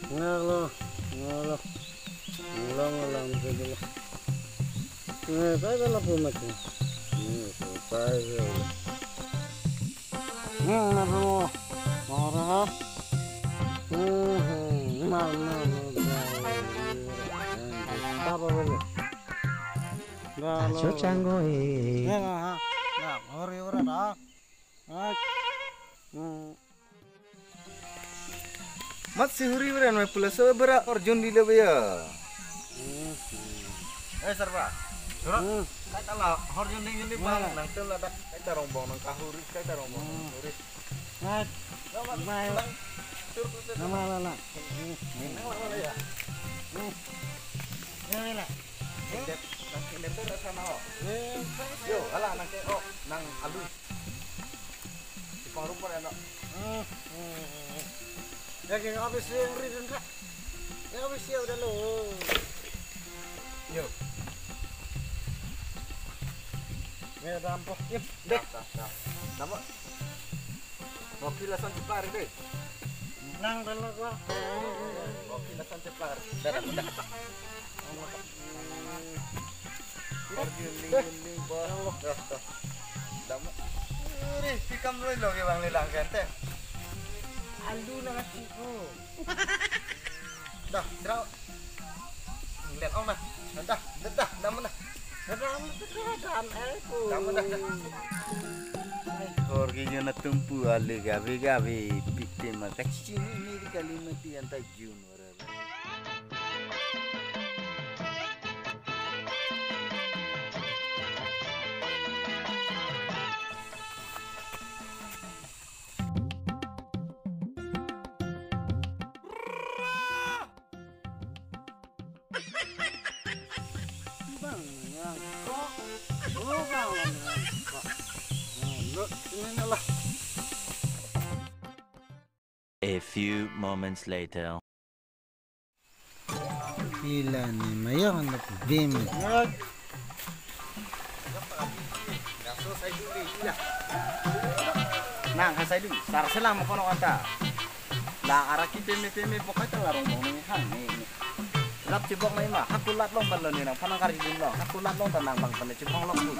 Ngalo, ngalo, ngulang saja. Saya kalau macam, saya. Ngalo, marah. Mana, apa boleh? Acho chango Nah, orang dah. Mat sihuri beran me pula sebera orjun di lebe ya. Sarva. Surah. Kata lah orjun di bang nang tela dak kata rombong nang kahuri kata rombong kahuri. Nama lala. Ya. Nang itu sana oh. Yo, alah nang ke oh nang alu. Di pangrumpar enak. Ya kayak habis yang ridin kak. Ya habis ya udah lo. Yo. Ya dampok. Dah. Nama. Mau kilasan ceplar deh. Nang dulu gua. Mau kilasan ceplar. Dah. Guling bawah. Dah. Dama. Nih, pikam lu lo ke bang lilang kente. Alu nak ciku. Dah, serau. Lihat om nah. Dah, dama dah. Sedang tekan aku. Dama dah. Orginya na tumpu ale gabe pikte mata cini ni kalimati anta jun warala. Bang, kok. Oh, bang. Ini lah. A few moments later. Gila nih, mayang anak bim. Nang hasai dulu, sar selang mo kono anta. La araki peme pokoknya larong mo ni han ni. Lap cibok mai mah, hakulat long balon ni nang panang kari din long, hakulat long tanang bang pane cibong long tu.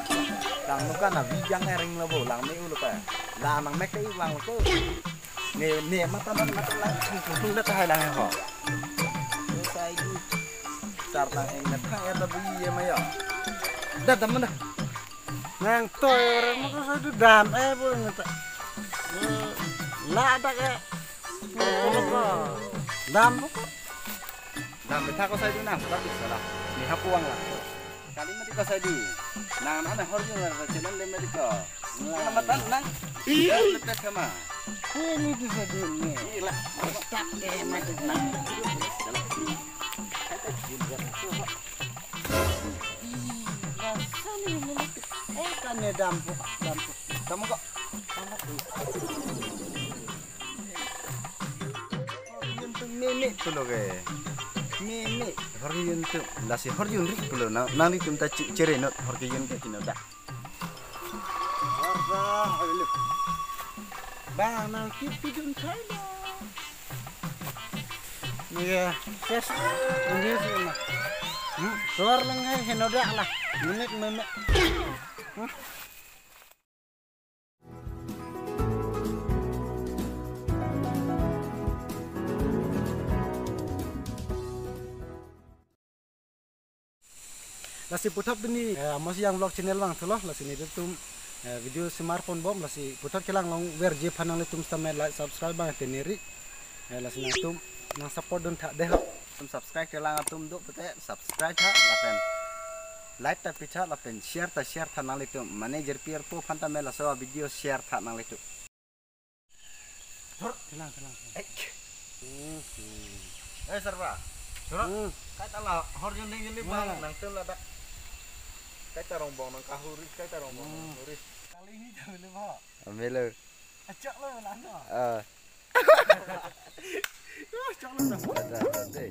Lang nuka na bijang ering lebo, lang mai ulu pa. La nang mekai lang ko. Ni mata lang kutung dah hai lang ho. Hasai du. Sar tang eng na thang eta bu ye ma yo. Dah temen dah. Nang toy orang mau saya dam pun ngata. Lah ada ke. Dam. Nah, betah kau saya di nang, tapi salah. Ni hapuang lah. Kali mati kau saya di. Nang mana horju lah, jalan le mereka. Nang matan nang. Iya, lepas sama. Ini tu saja ni. Iya, Tak ke mati nang. kata juga. Sani mulut. Kan ni dam. Kamu kok? Horjun tu nenek tu loh ke. Nenek horjun tu. Lasi horjun rik tu loh. Nang ni tu tak ceri not horjun ke cina dah. Bang, nang kipi dun saya. Iya, ses. Ini sih. Suar lengai henodak lah. Memek. Lasi putat ini masih yang vlog channel bang tuh lasi ini tum video smartphone bom lasi putat kelang long verje panang letum stamai like subscribe bang teniri lasi nang tum nang support don tak deh. Tum subscribe ke lang atum duk pete subscribe ha lapen like ta picha lapen share ta nang itu manager pier po fanta mela so video share ta nang itu Kelang. Sarva surah kata lah horjun ding ni bang nang tela dak kata rombong nang kahuri kata rombong kahuri Kali ini dah boleh bawa. amelo Acak lo lana. ah Acak lo dah. ada